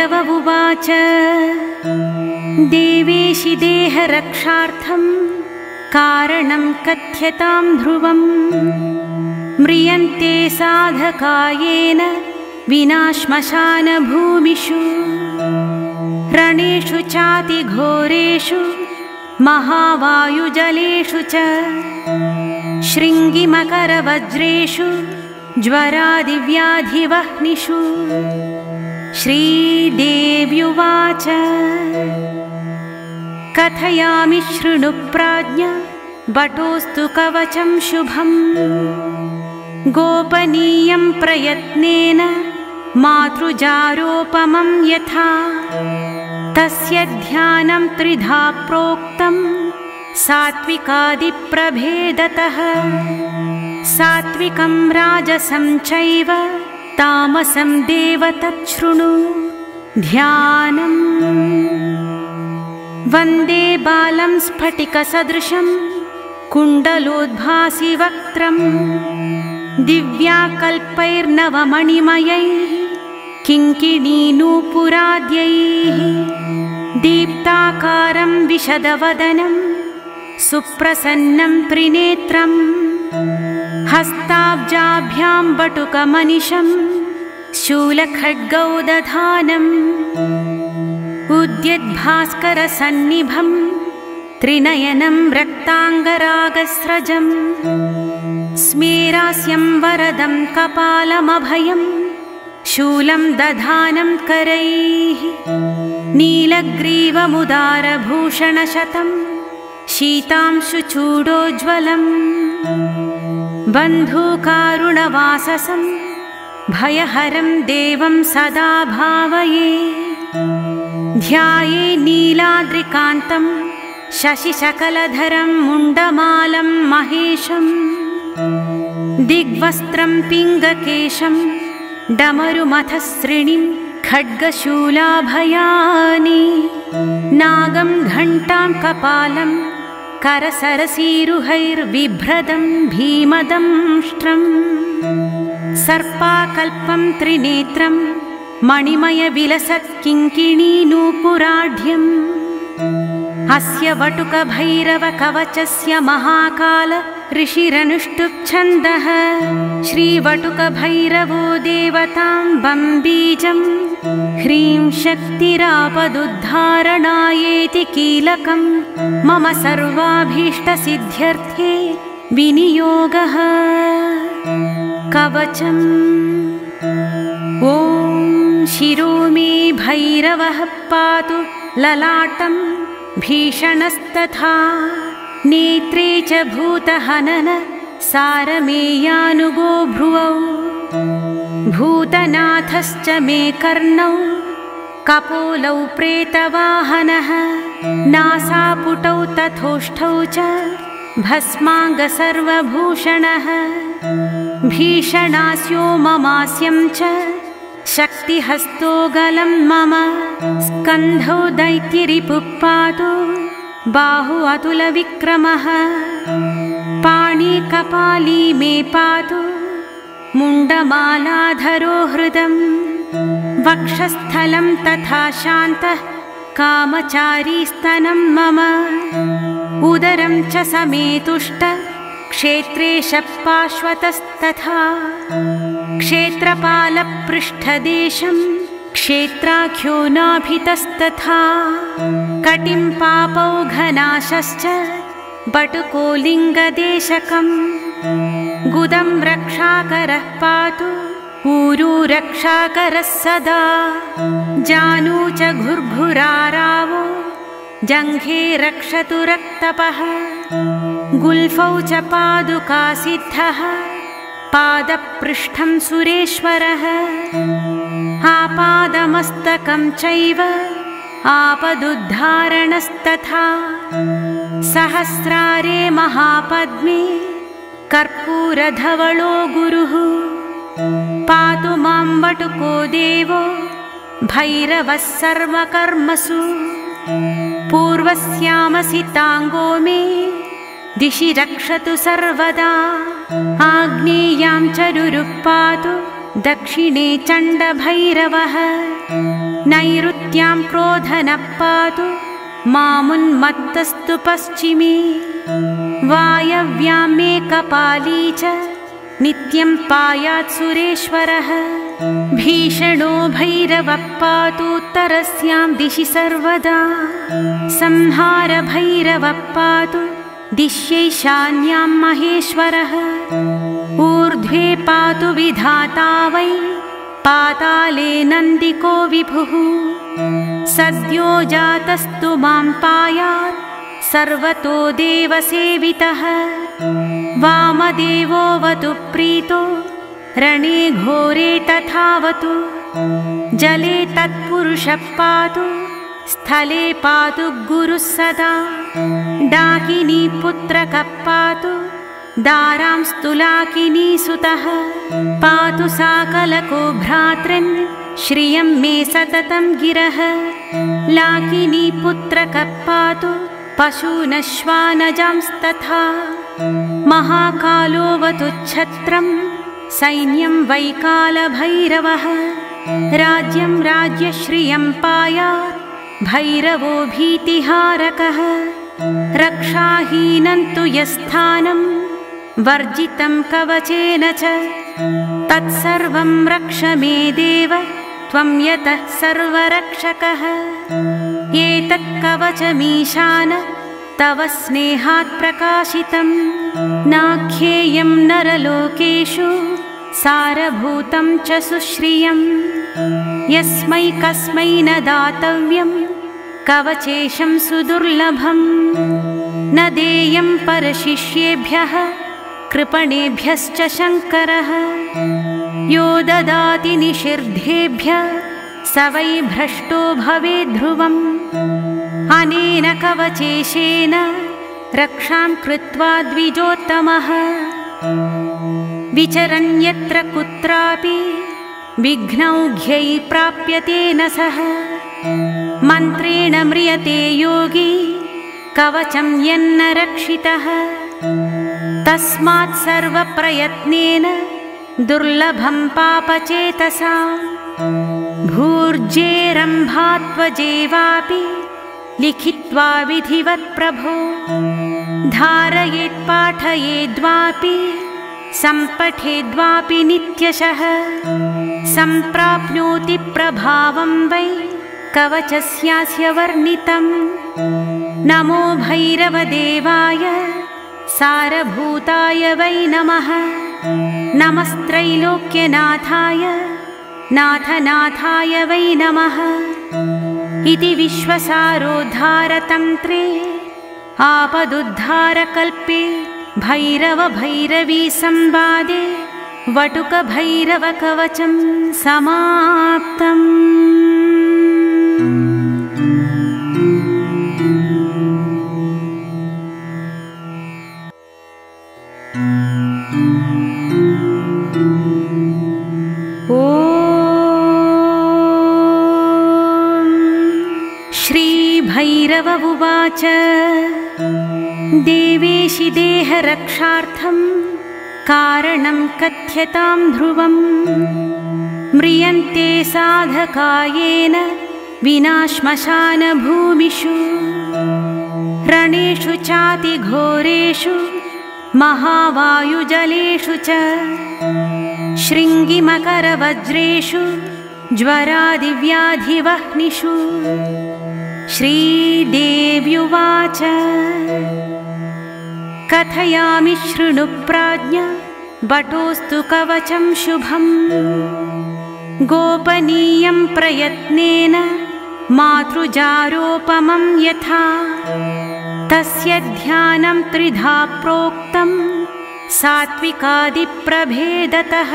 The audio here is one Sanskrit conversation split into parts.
भैरव उवाच देवेशि देहरक्षार्थं कारणं कथ्यतां ध्रुवम् म्रियन्ते साधकायेन विना श्मशानभूमिषु रणेषु चातिघोरेषु महावायुजलेषु च शृङ्गिमकरवज्रेषु ज्वरादिव्याधिवह्निषु। श्रीदेव्युवाच कथयामि शृणु प्राज्ञ वटोऽस्तु कवचं शुभम् गोपनीयं प्रयत्नेन मातृजारोपमं यथा तस्य ध्यानं त्रिधा प्रोक्तं सात्विकादिप्रभेदतः सात्विकं राजसं चैव तामसं देव तच्छृणु ध्यानम् वन्दे बालं स्फटिकसदृशं कुण्डलोद्भासि वक्त्रं दिव्याकल्पैर्नवमणिमयैः किङ्किणीनूपुराद्यैः दीप्ताकारं विशदवदनं सुप्रसन्नं त्रिनेत्रं हस्ताब्जाभ्यां बटुकमनिशं शूलखड्गौदधानम् उद्यद्भास्करसन्निभं त्रिनयनं रक्ताङ्गरागस्रजं स्मेरास्यं वरदं कपालमभयं शूलं दधानं करैः नीलग्रीवमुदारभूषणशतं शीतांशुचूडोज्ज्वलम् बन्धुकारुणवाससं भयहरं देवं सदा भावये ध्याये नीलाद्रिकान्तं शशिशकलधरं मुण्डमालं महेशं दिग्वस्त्रं पिङ्गकेशं डमरुमथस्रिणीं खड्गशूलाभयानि नागं घण्टां कपालं करसरसीरुहैर्बिभ्रदं भीमदंष्ट्रम् सर्पाकल्पं त्रिनेत्रं मणिमयविलसत्किङ्किणीनूपुराढ्यम् अस्य वटुकभैरवकवचस्य महाकाल ऋषिरनुष्टुप्छन्दः श्रीवटुकभैरवो देवतां बम्बीजं ह्रीं शक्तिरापदुद्धारणायेति कीलकं मम सर्वाभीष्टसिद्ध्यर्थे विनियोगः कवचम् ॐ शिरो मे भैरवः पातु ललाटं भीषणस्तथा नेत्रे च भूतहनन सारमेयानुगो भ्रुवौ भूतनाथश्च मे कर्णौ कपोलौ प्रेतवाहनः नासापुटौ तथोष्ठौ च भस्माङ्गसर्वभूषणः भीषणास्यो ममास्यं च शक्तिहस्तो गलं मम स्कन्धौ दैत्यरिपुः पातु बाहु अतुलविक्रमः पाणि कपाली मे पातु मुण्डमालाधरो हृदं वक्षस्थलं तथा शान्तः कामचारी स्तनं मम उदरं च समेतुष्ट क्षेत्रेश पार्श्वतस्तथा क्षेत्रपालपृष्ठदेशं क्षेत्राख्यो नाभितस्तथा कटिं पापौघनाशश्च बटुकोलिङ्गदेशकं गुदं रक्षाकरः पातु ऊरू रक्षाकरः सदा जानू च घुर्घुरारावो जङ्घे रक्षतु रक्तपः गुल्फौ च पादुकासिद्धः पादपृष्ठं सुरेश्वरः आपादमस्तकं चैव आपदुद्धारणस्तथा सहस्रारे महापद्मे कर्पूरधवलो गुरुः पातु मां वटुको देवो भैरवः सर्वकर्मसु पूर्वस्यामसिताङ्गो मे दिशि रक्षतु सर्वदा आग्नेयां चरुरुः पातु दक्षिणे चण्डभैरवः नैऋत्यां क्रोधनः पातु मामुन्मत्तस्तु पश्चिमे वायव्यां मे कपाली च नित्यं पायात् सुरेश्वरः भीषणो भैरवः पातुत्तरस्यां दिशि सर्वदा संहार भैरवः पातु दिश्यैशान्यां महेश्वरः ऊर्ध्वे पातु विधाता वै पाताले नन्दिको विभुः सद्यो जातस्तु मां पायात् सर्वतो देवसेवितः वामदेवोऽवतु प्रीतो रणे घोरे तथावतु जले तत्पुरुषः पातु स्थले पातु गुरुः सदा डाकिनी पुत्रकः पातु दारां स्तुलाकिनी सुतः पातु साकलको भ्रातृन् श्रियं मे सततं गिरः लाकिनी पुत्रकः पातु पशूनश्वानजांस्तथा महाकालोऽवतु छत्रं सैन्यं वैकालभैरवः राज्यं राज्यश्रियं पायात् भैरवो भीतिहारकः रक्षाहीनं तु यस्थानं वर्जितं कवचेन च तत्सर्वं रक्ष मे देव त्वं यतः सर्वरक्षकः एतत् कवचमीशान तव स्नेहात् प्रकाशितं नाख्येयं नरलोकेषु सारभूतं च सुश्रियं यस्मै कस्मै न दातव्यं कवचेशं सुदुर्लभं न देयं परशिष्येभ्यः कृपणेभ्यश्च शङ्करः यो ददाति निषिद्धेभ्यः स वै भ्रष्टो भवेद्ध्रुवम् अनेन कवचेशेन रक्षां कृत्वा द्विजोत्तमः विचरन्यत्र कुत्रापि विघ्नौघ्यै प्राप्यते न सः मन्त्रेण म्रियते योगी कवचं यन्न रक्षितः तस्मात् सर्वप्रयत्नेन दुर्लभं पापचेतसा भूर्जेरम्भात्वजेवापि लिखित्वा विधिवत् प्रभो धारयेत् पाठयेद्वापि सम्पठेद्वापि नित्यशः सम्प्राप्नोति प्रभावं वै कवचस्यास्य वर्णितं नमो भैरवदेवाय सारभूताय वै नमः नमस्त्रैलोक्यनाथाय नाथनाथाय वै नमः इति विश्वसारोद्धारतन्त्रे आपदुद्धारकल्पे भैरवभैरवी संवादे वटुकभैरवकवचं समाप्तम्। श्रीभैरव उवाच देवेशि देहरक्षार्थं कारणं कथ्यतां ध्रुवम् म्रियन्ते साधकायेन विना श्मशानभूमिषु रणेषु चातिघोरेषु महावायुजलेषु च शृङ्गिमकरवज्रेषु ज्वरादिव्याधिवह्निषु श्रीदेव्युवाच कथयामि शृणु प्राज्ञ वटोस्तु कवचं शुभम् गोपनीयं प्रयत्नेन मातृजारोपमं यथा तस्य ध्यानं त्रिधा प्रोक्तं सात्विकादिप्रभेदतः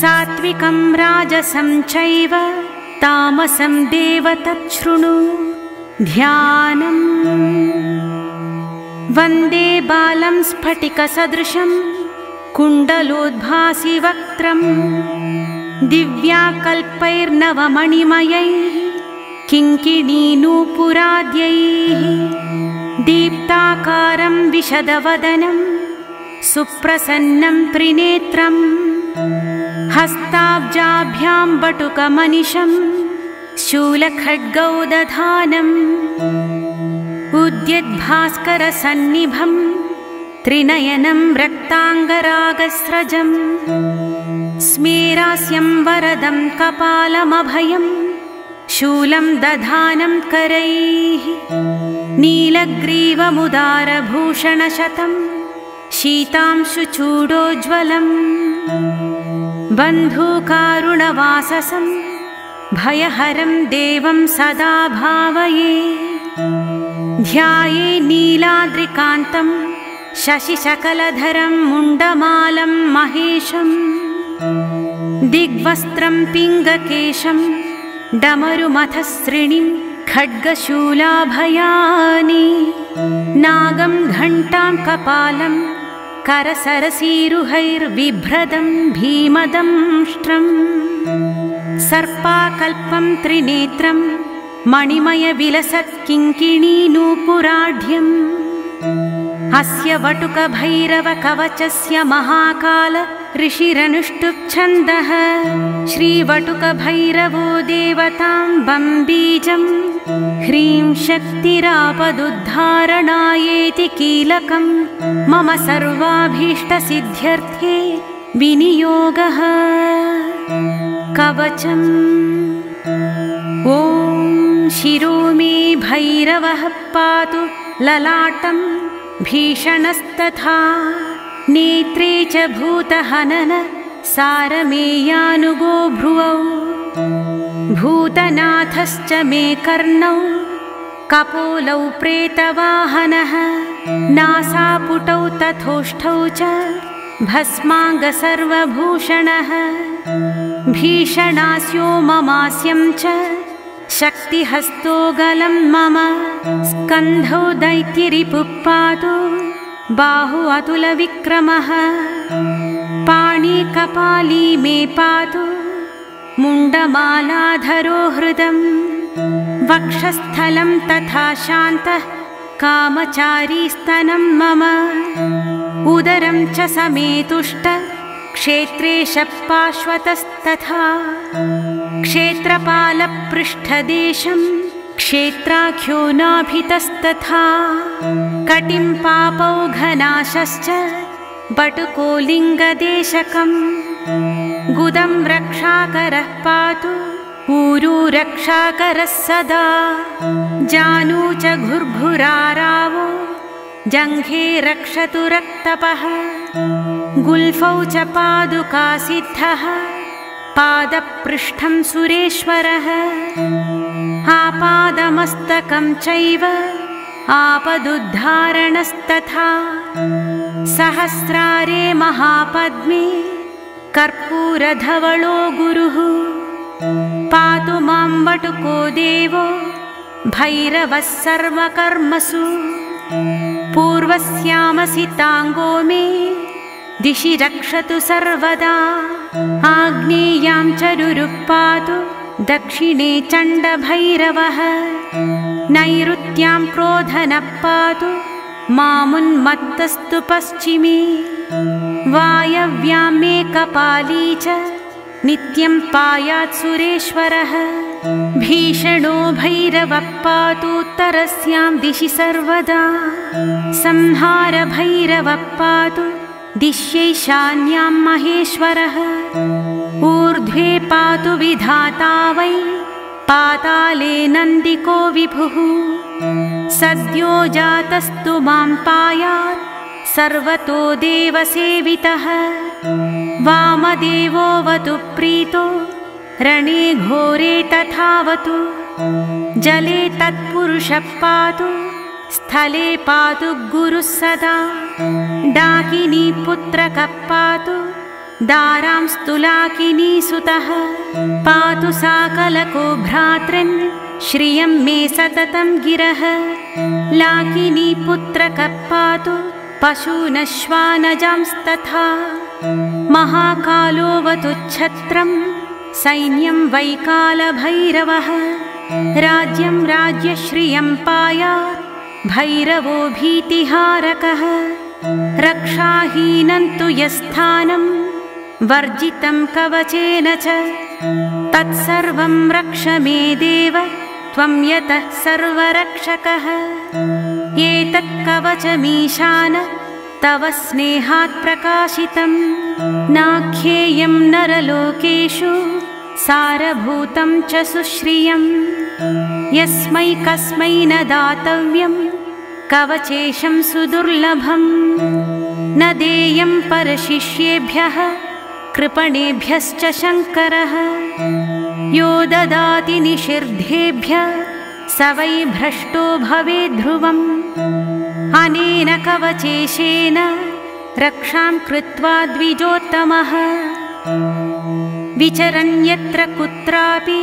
सात्विकं राजसं चैव तामसं देव तच्छृणु ध्यानम् वन्दे बालं स्फटिकसदृशं कुण्डलोद्भासि वक्त्रम् दिव्याकल्पैर्नवमणिमयैः किङ्किणीनूपुराद्यैः दीप्ताकारं विशदवदनं सुप्रसन्नं त्रिनेत्रम् हस्ताब्जाभ्यां बटुकमनिशं शूलखड्गौ दधानम् उद्यद्भास्करसन्निभं त्रिनयनं रक्ताङ्गरागस्रजम् स्मेरास्यं वरदं कपालमभयं शूलं दधानं करैः नीलग्रीवमुदारभूषणशतं शीतांशुचूडोज्ज्वलम् बन्धुकारुणवाससं भयहरं देवं सदा भावये ध्याये नीलाद्रिकान्तं शशिशकलधरं मुण्डमालं महेशम् दिग्वस्त्रं पिङ्गकेशं डमरुमथस्रिणीं खड्गशूलाभयानि नागं घण्टां कपालं करसरसीरुहैर्बिभ्रदं भीमदंष्ट्रम् सर्पाकल्पं त्रिनेत्रं मणिमयविलसत्किङ्किणीनूपुराढ्यम् अस्य वटुकभैरवकवचस्य महाकाल ऋषिरनुष्टुप्छन्दः श्रीवटुकभैरवो देवतां बम्बीजं ह्रीं शक्तिरापदुद्धारणायेति कीलकं मम सर्वाभीष्टसिद्ध्यर्थे विनियोगः कवचम् ॐ शिरो मे भैरवः पातु ललाटं भीषणस्तथा नेत्रे च भूतहनन सारमेयानुगो भ्रुवौ भूतनाथश्च मे कर्णौ कपोलौ प्रेतवाहनः नासापुटौ तथोष्ठौ च भस्माङ्गसर्वभूषणः भीषणास्यो ममास्यं च शक्तिहस्तो गलं मम स्कन्धौ दैत्यरिपुः पातु बाहु अतुलविक्रमः पाणिकपाली मे पातु मुण्डमालाधरो हृदं वक्षस्थलं तथा शान्तः कामचारी स्तनं मम उदरं च समेतुष्ट क्षेत्रे शपाश्वतस्तथा क्षेत्रपालपृष्ठदेशं क्षेत्राख्यो नाभितस्तथा कटिं पापौघनाशश्च बटुको लिङ्गदेशकम् गुदं रक्षाकरः पातु ऊरू रक्षाकरः सदा जानू च घुर्घुरारावो जङ्घे रक्षतु रक्तपः गुल्फौ च पादुकासिद्धः पादपृष्ठं सुरेश्वरः आपादमस्तकं चैव आपदुद्धारणस्तथा सहस्रारे महापद्मे कर्पूरधवलो गुरुः पातु मां वटुको देवो भैरवः सर्वकर्मसु पूर्वस्यामसिताङ्गो मे दिशि रक्षतु सर्वदा आग्नेयां चरुरुः पातु दक्षिणे चण्डभैरवः नैऋत्यां क्रोधनः पातु मामुन्मत्तस्तु पश्चिमे वायव्यां मे कपाली च नित्यं पायात् सुरेश्वरः भीषणो भैरवः पातुत्तरस्यां दिशि सर्वदा संहार भैरवः पातु दिश्यैशान्यां महेश्वरः ऊर्ध्वे पातु विधाता वै पाताले नन्दिको विभुः सद्यो जातस्तु मां पायात् सर्वतो देवसेवितः वामदेवोऽवतु प्रीतो रणे घोरे तथावतु जले तत्पुरुषः पातु स्थले पातु गुरुः सदा डाकिनी पुत्रकः पातु दारां स्तुलाकिनी सुतः पातु साकलको भ्रातृन् श्रियं मे सततं गिरः लाकिनी पुत्रकः पातु पशूनश्वानजांस्तथा महाकालोऽवतु छत्रं सैन्यं वैकालभैरवः राज्यं राज्यश्रियं पायात् भैरवो भीतिहारकः रक्षाहीनं तु यस्थानं वर्जितं कवचेन च तत्सर्वं रक्ष मे देव त्वं यतः सर्वरक्षकः। एतत् कवचमीशान तव स्नेहात् प्रकाशितं नाख्येयं नरलोकेषु सारभूतं च सुश्रियम्। यस्मै कस्मै न दातव्यं कवचेशं सुदुर्लभम् न देयं परशिष्येभ्यः कृपणेभ्यश्च शङ्करः। यो ददाति निषिद्धेभ्यः स वै भ्रष्टो भवेत् ध्रुवम्। अनेन कवचेशेन रक्षां कृत्वा द्विजोत्तमः विचरन् यत्र कुत्रापि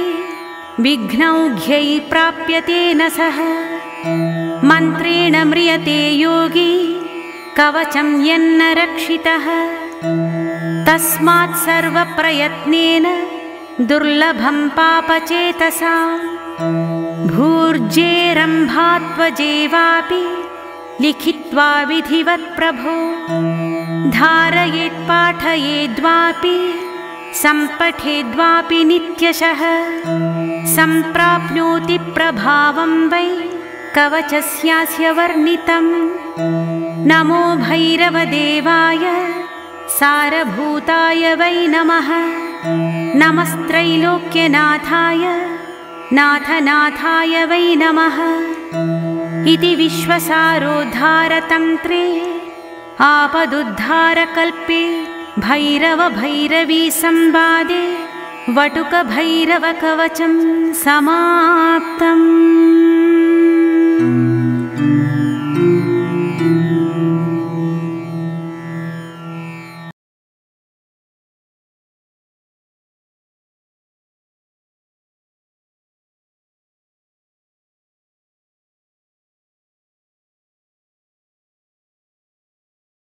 विघ्नौघ्यै प्राप्यते न सः। मन्त्रेण म्रियते योगी कवचं यन्न रक्षितः। तस्मात् सर्वप्रयत्नेन दुर्लभं पापचेतसां भूर्जेरम्भात्वजेवापि लिखित्वा विधिवत् प्रभो। धारयेत् पाठयेद्वापि सम्पठेद्वापि नित्यशः सम्प्राप्नोति प्रभावं वै कवचस्यास्य वर्णितम्। नमो भैरवदेवाय सारभूताय वै नमः। नमस्त्रैलोक्यनाथाय नाथनाथाय वै नमः। इति विश्वसारोद्धारतन्त्रे आपदुद्धारकल्पे भैरव भैरवी संवादे वटुक भैरव कवचं समाप्तम्।